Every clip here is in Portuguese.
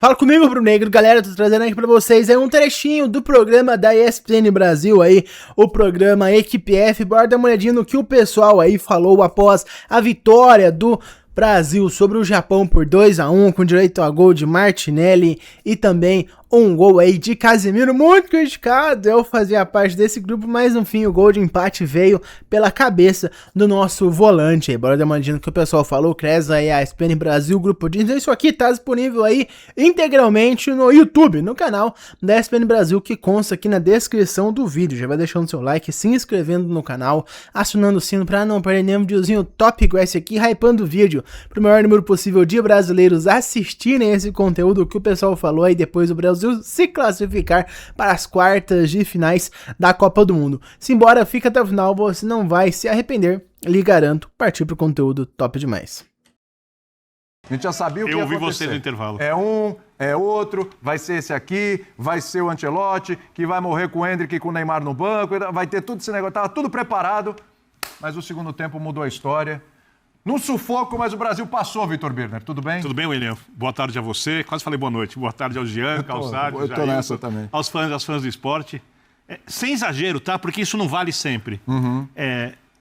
Fala comigo, Bruno Negro, galera, tô trazendo aqui pra vocês um trechinho do programa da ESPN Brasil aí, o programa Equipe F. Bora dar uma olhadinha no que o pessoal aí falou após a vitória do Brasil sobre o Japão por 2-1, com direito a gol de Martinelli e também um gol aí de Casemiro, muito criticado. Eu fazia parte desse grupo, mas no fim o gol de empate veio pela cabeça do nosso volante aí. Bora dar uma olhadinha no que o pessoal falou. Cres aí, a ESPN Brasil, grupo de... Isso aqui tá disponível aí integralmente no YouTube, no canal da ESPN Brasil, que consta aqui na descrição do vídeo. Já vai deixando seu like, se inscrevendo no canal, acionando o sino pra não perder nenhum videozinho top igual esse aqui, hypando o vídeo pro maior número possível de brasileiros assistirem esse conteúdo que o pessoal falou aí depois do Brasil se classificar para as quartas de finais da Copa do Mundo. Simbora, fica até o final, você não vai se arrepender, lhe garanto, partir pro conteúdo top demais. A gente já sabia o que ia acontecer. Eu ouvi você no intervalo. É um, é outro, vai ser esse aqui, vai ser o Ancelotti, que vai morrer com o Endrick e com o Neymar no banco, vai ter tudo esse negócio, tava tudo preparado, mas o segundo tempo mudou a história. Num sufoco, mas o Brasil passou, Vitor Birner. Tudo bem? Tudo bem, William? Boa tarde a você. Quase falei boa noite. Boa tarde ao Jean, Calçado, eu tô nessa também. Aos fãs do esporte. Sem exagero, tá? Porque isso não vale sempre.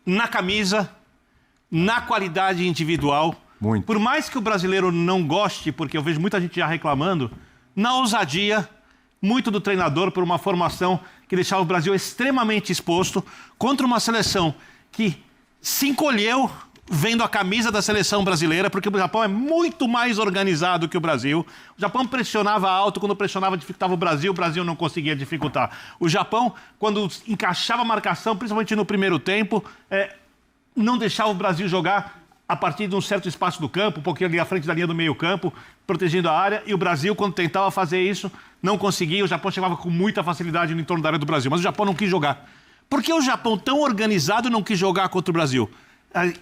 Na camisa, na qualidade individual. Muito. Por mais que o brasileiro não goste, porque eu vejo muita gente já reclamando, na ousadia, muito do treinador por uma formação que deixava o Brasil extremamente exposto contra uma seleção que se encolheu vendo a camisa da seleção brasileira, porque o Japão é muito mais organizado que o Brasil. O Japão pressionava alto, quando pressionava dificultava o Brasil não conseguia dificultar. O Japão, quando encaixava a marcação, principalmente no primeiro tempo, não deixava o Brasil jogar a partir de um certo espaço do campo, um pouquinho ali à frente da linha do meio campo, protegendo a área, e o Brasil, quando tentava fazer isso, não conseguia. O Japão chegava com muita facilidade no entorno da área do Brasil, mas o Japão não quis jogar. Por que o Japão, tão organizado, não quis jogar contra o Brasil?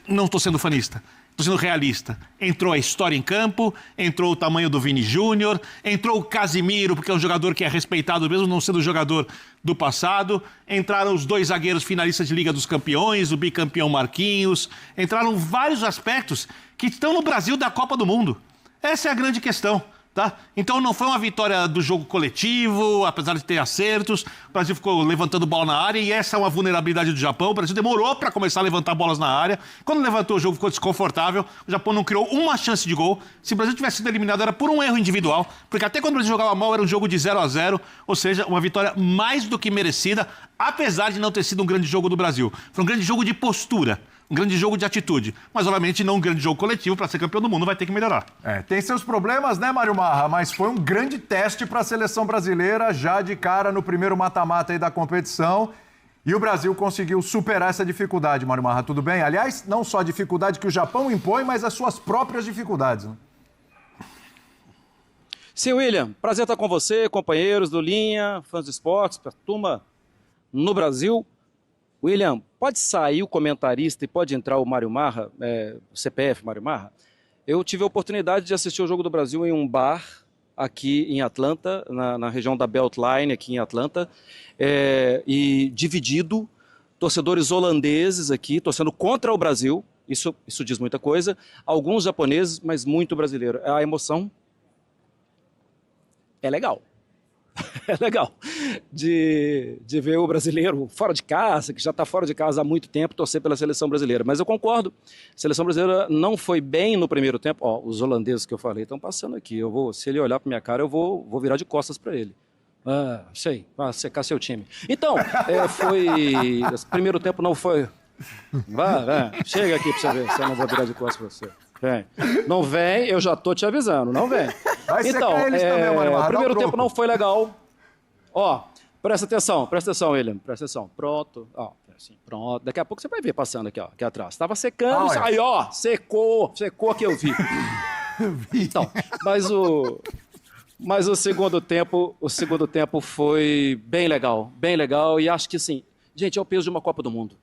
Não estou sendo fanista, estou sendo realista. Entrou a história em campo, entrou o tamanho do Vini Júnior, entrou o Casemiro, porque é um jogador que é respeitado mesmo não sendo jogador do passado. Entraram os dois zagueiros finalistas de Liga dos Campeões, o bicampeão Marquinhos. Entraram vários aspectos que estão no Brasil da Copa do Mundo. Essa é a grande questão. Tá? Então não foi uma vitória do jogo coletivo, apesar de ter acertos. O Brasil ficou levantando bola na área e essa é uma vulnerabilidade do Japão. O Brasil demorou para começar a levantar bolas na área. Quando levantou, o jogo ficou desconfortável. O Japão não criou uma chance de gol. Se o Brasil tivesse sido eliminado, era por um erro individual, porque até quando o Brasil jogava mal, era um jogo de 0-0, ou seja, uma vitória mais do que merecida, apesar de não ter sido um grande jogo do Brasil. Foi um grande jogo de postura. Um grande jogo de atitude, mas obviamente não um grande jogo coletivo. Para ser campeão do mundo vai ter que melhorar. Tem seus problemas, né, Mário Marra? Mas foi um grande teste para a seleção brasileira, já de cara no primeiro mata-mata aí da competição. E o Brasil conseguiu superar essa dificuldade, Mário Marra, tudo bem? Aliás, não só a dificuldade que o Japão impõe, mas as suas próprias dificuldades, né? Sim, William, prazer estar com você, companheiros do Linha, fãs de esportes, para a turma no Brasil. William, pode sair o comentarista e pode entrar o Mário Marra, o CPF Mário Marra? Eu tive a oportunidade de assistir o Jogo do Brasil em um bar aqui em Atlanta, na região da Beltline, aqui em Atlanta, e dividido, torcedores holandeses aqui, torcendo contra o Brasil, isso diz muita coisa, alguns japoneses, mas muito brasileiro. A emoção é legal. É legal de ver o brasileiro fora de casa, que já está fora de casa há muito tempo, torcer pela seleção brasileira. Mas eu concordo, a seleção brasileira não foi bem no primeiro tempo. Ó, os holandeses que eu falei estão passando aqui. Se ele olhar para minha cara, eu vou virar de costas para ele. Sei, vai secar seu time. Então, esse primeiro tempo não foi... Vai, chega aqui para você ver se eu não vou virar de costas para você. Vem. Não vem, eu já tô te avisando, não vem. Então, também, o primeiro tempo não foi legal. Ó, presta atenção, William, presta atenção. Pronto, ó, assim, pronto. Daqui a pouco você vai ver passando aqui, ó, aqui atrás. Tava secando, aí, ó, secou que eu vi. Então, mas o segundo tempo foi bem legal, e acho que assim, gente, é o peso de uma Copa do Mundo.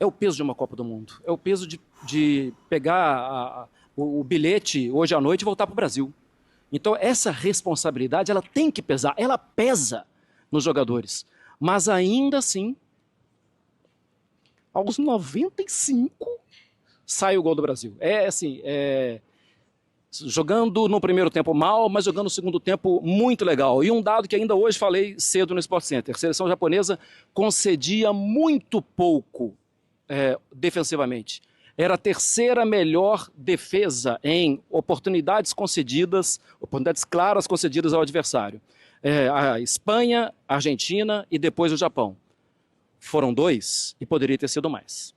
É o peso de uma Copa do Mundo. É o peso de pegar o bilhete hoje à noite e voltar para o Brasil. Então, essa responsabilidade, ela tem que pesar. Ela pesa nos jogadores. Mas ainda assim, aos 95, sai o gol do Brasil. jogando no primeiro tempo mal, mas jogando no segundo tempo muito legal. E um dado que ainda hoje falei cedo no Sport Center, a seleção japonesa concedia muito pouco defensivamente. Era a terceira melhor defesa em oportunidades concedidas, oportunidades claras concedidas ao adversário. A Espanha, a Argentina e depois o Japão. Foram 2 e poderia ter sido mais.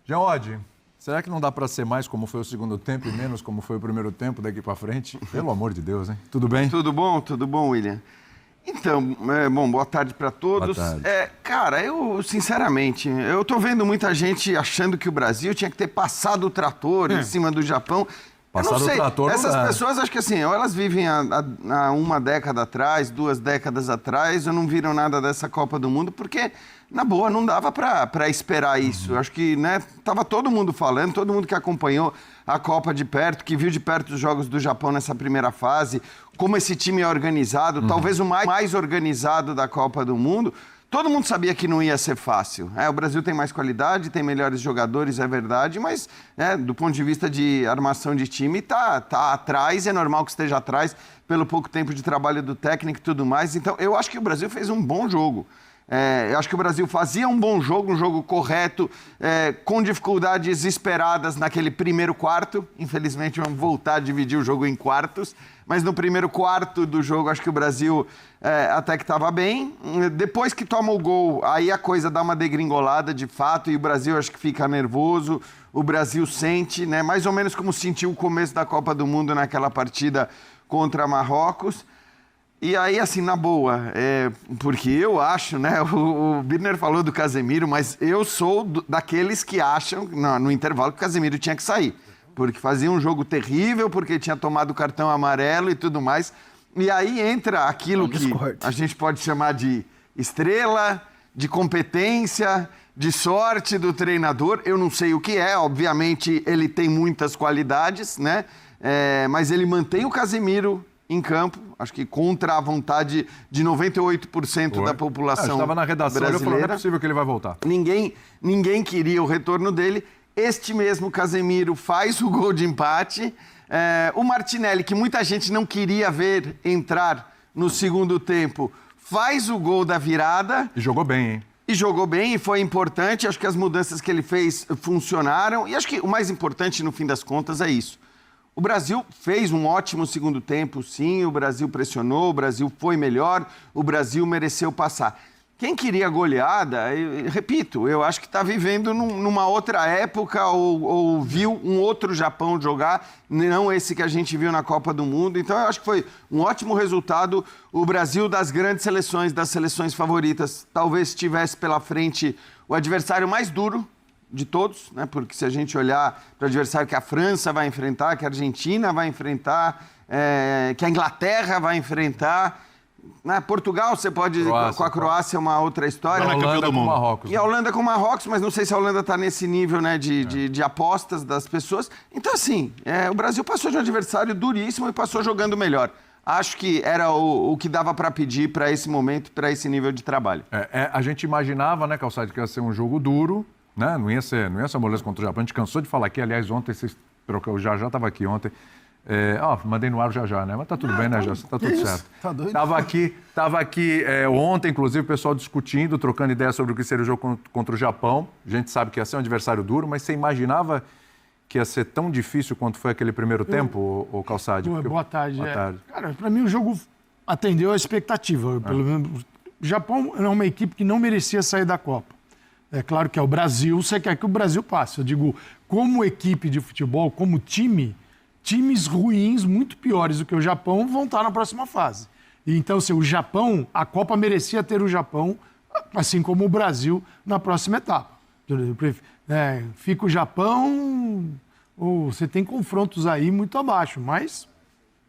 Jean-Oddi, será que não dá para ser mais como foi o segundo tempo e menos como foi o primeiro tempo daqui para frente? Pelo amor de Deus, hein? Tudo bem? Tudo bom, William? Então, bom, boa tarde para todos. Boa tarde. Cara, eu, sinceramente, eu tô vendo muita gente achando que o Brasil tinha que ter passado o trator em cima do Japão. Passado eu não sei, o trator não essas dá. pessoas, acho que assim, ou elas vivem há uma década atrás, 2 décadas atrás, ou não viram nada dessa Copa do Mundo, porque, na boa, não dava para esperar isso. Acho que, né, tava todo mundo falando, todo mundo que acompanhou a Copa de perto, que viu de perto os jogos do Japão nessa primeira fase, como esse time é organizado, talvez o mais organizado da Copa do Mundo. Todo mundo sabia que não ia ser fácil. O Brasil tem mais qualidade, tem melhores jogadores, é verdade, mas do ponto de vista de armação de time, tá atrás, é normal que esteja atrás pelo pouco tempo de trabalho do técnico e tudo mais. Então, eu acho que o Brasil fez um bom jogo. Eu acho que o Brasil fazia um bom jogo, um jogo correto, com dificuldades esperadas naquele primeiro quarto. Infelizmente, vamos voltar a dividir o jogo em quartos. Mas no primeiro quarto do jogo, acho que o Brasil até que estava bem. Depois que toma o gol, aí a coisa dá uma degringolada de fato e o Brasil acho que fica nervoso. O Brasil sente, né, mais ou menos como sentiu o começo da Copa do Mundo naquela partida contra Marrocos. E aí, assim, na boa, porque eu acho, né, o Birner falou do Casemiro, mas eu sou daqueles que acham, no intervalo, que o Casemiro tinha que sair. Porque fazia um jogo terrível, porque tinha tomado cartão amarelo e tudo mais. E aí entra aquilo que a gente pode chamar de estrela, de competência, de sorte do treinador. Eu não sei o que é, obviamente ele tem muitas qualidades, né? Mas ele mantém o Casemiro em campo, acho que contra a vontade de 98% da população brasileira. Estava na redação, eu falei, não é possível que ele vai voltar. Ninguém queria o retorno dele. Este mesmo Casemiro faz o gol de empate. O Martinelli, que muita gente não queria ver entrar no segundo tempo, faz o gol da virada. E jogou bem, hein? E jogou bem, e foi importante. Acho que as mudanças que ele fez funcionaram. E acho que o mais importante, no fim das contas, é isso. O Brasil fez um ótimo segundo tempo, sim. O Brasil pressionou, o Brasil foi melhor, o Brasil mereceu passar. Quem queria goleada, repito, eu acho que está vivendo numa outra época ou viu um outro Japão jogar, não esse que a gente viu na Copa do Mundo. Então, eu acho que foi um ótimo resultado. O Brasil, das grandes seleções, das seleções favoritas, talvez tivesse pela frente o adversário mais duro de todos, né? Porque se a gente olhar para o adversário que a França vai enfrentar, que a Argentina vai enfrentar, que a Inglaterra vai enfrentar... Portugal, você pode... com a Croácia é uma outra história. A Holanda com Marrocos. E a Holanda com Marrocos, mas não sei se a Holanda está nesse nível, né, de apostas das pessoas. Então, assim, o Brasil passou de um adversário duríssimo e passou jogando melhor. Acho que era o que dava para pedir para esse momento, para esse nível de trabalho. A gente imaginava, né, Calçade, que ia ser um jogo duro, né? Não ia ser moleza contra o Japão. A gente cansou de falar aqui, aliás, ontem vocês trocaram, já estava aqui ontem. Mandei no ar já, né? Mas tá tudo bem, né, José? Tá tudo certo. Tá doido? Tava aqui ontem, inclusive, o pessoal discutindo, trocando ideias sobre o que seria o jogo contra o Japão. A gente sabe que ia ser um adversário duro, mas você imaginava que ia ser tão difícil quanto foi aquele primeiro tempo, o Calçade? Boa tarde. Boa tarde. Cara, para mim o jogo atendeu a expectativa. Pelo menos, o Japão é uma equipe que não merecia sair da Copa. É claro que é o Brasil, você quer que o Brasil passe. Eu digo, como equipe de futebol, como time... Times ruins, muito piores do que o Japão, vão estar na próxima fase. E, então, o Japão, a Copa merecia ter o Japão, assim como o Brasil, na próxima etapa. Fica o Japão, ou você tem confrontos aí muito abaixo, mas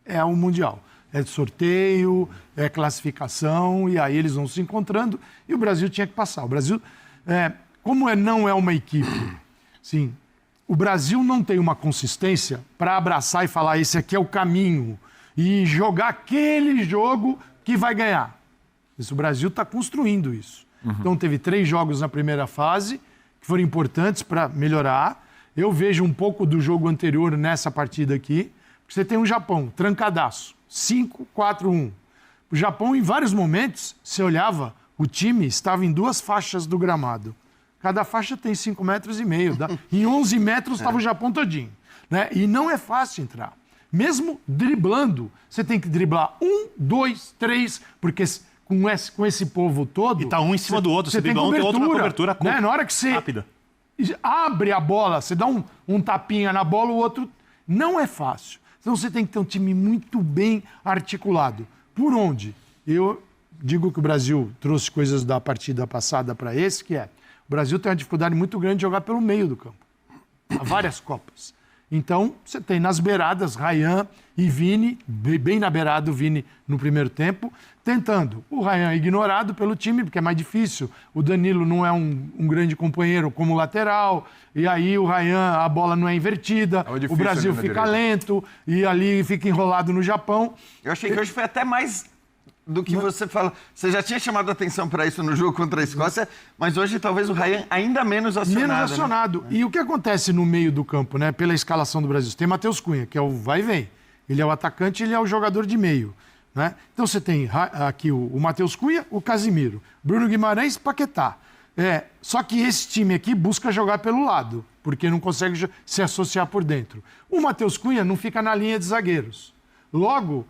é um Mundial. É sorteio, é classificação, e aí eles vão se encontrando, e o Brasil tinha que passar. O Brasil, como não é uma equipe, sim. O Brasil não tem uma consistência para abraçar e falar esse aqui é o caminho e jogar aquele jogo que vai ganhar. O Brasil está construindo isso. Então teve 3 jogos na primeira fase que foram importantes para melhorar Eu vejo um pouco do jogo anterior nessa partida aqui. Você tem um Japão trancadaço, 5-4-1. O Japão, em vários momentos, você olhava, o time estava em 2 faixas do gramado. Cada faixa tem 5,5 metros. Em 11 metros estava o Japão todinho. Né? E não é fácil entrar. Mesmo driblando, você tem que driblar 1, 2, 3, porque com esse povo todo... E tá um em cima do outro, você tem dribla um, tem outro na cobertura né? Na hora que você rápida. Abre a bola, você dá um tapinha na bola, o outro... Não é fácil. Então você tem que ter um time muito bem articulado. Por onde? Eu digo que o Brasil trouxe coisas da partida passada para esse, que é... O Brasil tem uma dificuldade muito grande de jogar pelo meio do campo. Há várias Copas. Então, você tem nas beiradas Ryan e Vini, bem na beirada o Vini no primeiro tempo, tentando. O Ryan ignorado pelo time, porque é mais difícil. O Danilo não é um grande companheiro como lateral, e aí o Ryan, a bola não é invertida, o Brasil fica lento, e ali fica enrolado no Japão. Eu achei que hoje foi até mais do que você fala. Você já tinha chamado a atenção para isso no jogo contra a Escócia, mas hoje talvez o Ryan ainda menos acionado. Menos acionado. Né? E o que acontece no meio do campo, né? Pela escalação do Brasil? Você tem Matheus Cunha, que é o vai e vem. Ele é o atacante, ele é o jogador de meio. Né? Então você tem aqui o Matheus Cunha, o Casimiro, Bruno Guimarães, Paquetá. Só que esse time aqui busca jogar pelo lado, porque não consegue se associar por dentro. O Matheus Cunha não fica na linha de zagueiros. Logo,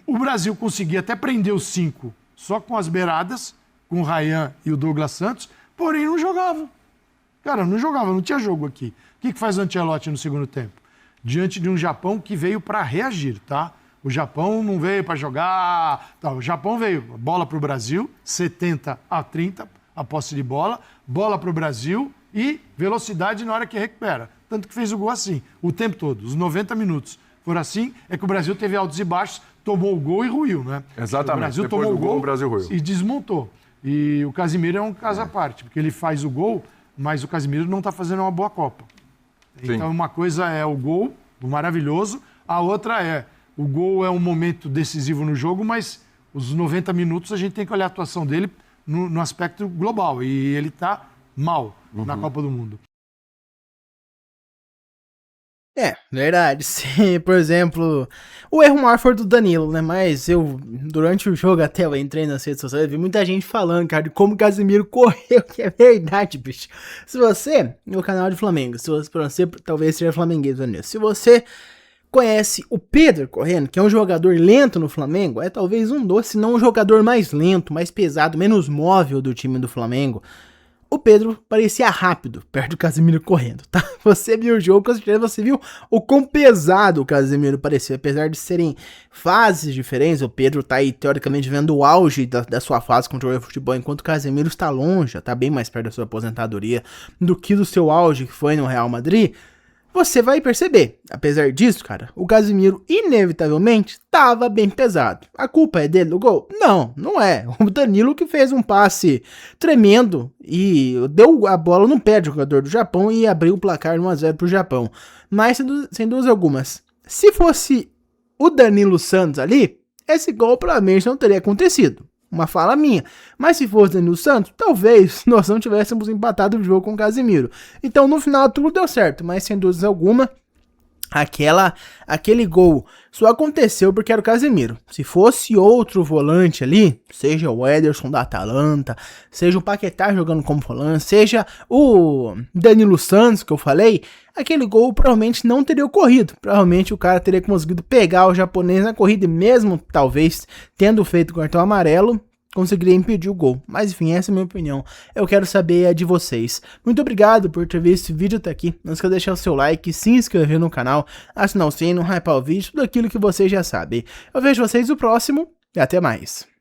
o Brasil conseguia até prender os 5 só com as beiradas, com o Ryan e o Douglas Santos, porém não jogavam. Cara, não jogava, não tinha jogo aqui. O que faz o Ancelotti no segundo tempo? Diante de um Japão que veio para reagir, tá? O Japão não veio para jogar, tá? O Japão veio, bola para o Brasil, 70-30, a posse de bola para o Brasil e velocidade na hora que recupera. Tanto que fez o gol assim, o tempo todo, os 90 minutos. Foram assim, é que o Brasil teve altos e baixos, tomou o gol e ruiu, né? Exatamente. O Brasil depois tomou do o gol o Brasil ruiu. E desmontou. E o Casimiro é um caso à parte, porque ele faz o gol, mas o Casimiro não está fazendo uma boa Copa. Sim. Então, uma coisa é o gol, o maravilhoso, a outra é o gol é um momento decisivo no jogo, mas os 90 minutos a gente tem que olhar a atuação dele no aspecto global. E ele está mal na Copa do Mundo. Verdade. Se, por exemplo, o erro maior foi do Danilo, né? Mas durante o jogo até eu entrei nas redes sociais, vi muita gente falando, cara, de como o Casimiro correu, que é verdade, bicho. Se você, no canal de Flamengo, se você talvez seja flamenguês, Danilo, se você conhece o Pedro correndo, que é um jogador lento no Flamengo, é talvez um dos, se não um jogador mais lento, mais pesado, menos móvel do time do Flamengo. O Pedro parecia rápido, perto do Casemiro correndo, tá? Você viu o jogo, com certeza você viu o quão pesado o Casemiro parecia. Apesar de serem fases diferentes, o Pedro tá aí, teoricamente, vendo o auge da sua fase com o jogo de futebol, enquanto o Casemiro está longe, tá bem mais perto da sua aposentadoria do que do seu auge que foi no Real Madrid. Você vai perceber, apesar disso, cara, o Casemiro inevitavelmente estava bem pesado. A culpa é dele do gol? Não, não é. O Danilo que fez um passe tremendo e deu a bola no pé do jogador do Japão e abriu o placar 1-0 pro Japão. Mas, sem dúvidas algumas, se fosse o Danilo Santos ali, esse gol provavelmente não teria acontecido. Uma fala minha. Mas se fosse Danilo Santos, talvez nós não tivéssemos empatado o jogo com o Casemiro. Então, no final, tudo deu certo. Mas, sem dúvida alguma, aquele gol só aconteceu porque era o Casemiro. Se fosse outro volante ali, seja o Ederson da Atalanta, seja o Paquetá jogando como volante, seja o Danilo Santos, que eu falei, aquele gol provavelmente não teria ocorrido. Provavelmente o cara teria conseguido pegar o japonês na corrida e mesmo, talvez, tendo feito o cartão amarelo, conseguiria impedir o gol. Mas enfim, essa é a minha opinião. Eu quero saber a de vocês. Muito obrigado por ter visto esse vídeo até aqui. Não esqueça de deixar o seu like, se inscrever no canal, assinar o sino, hypar o vídeo, tudo aquilo que vocês já sabem. Eu vejo vocês no próximo e até mais.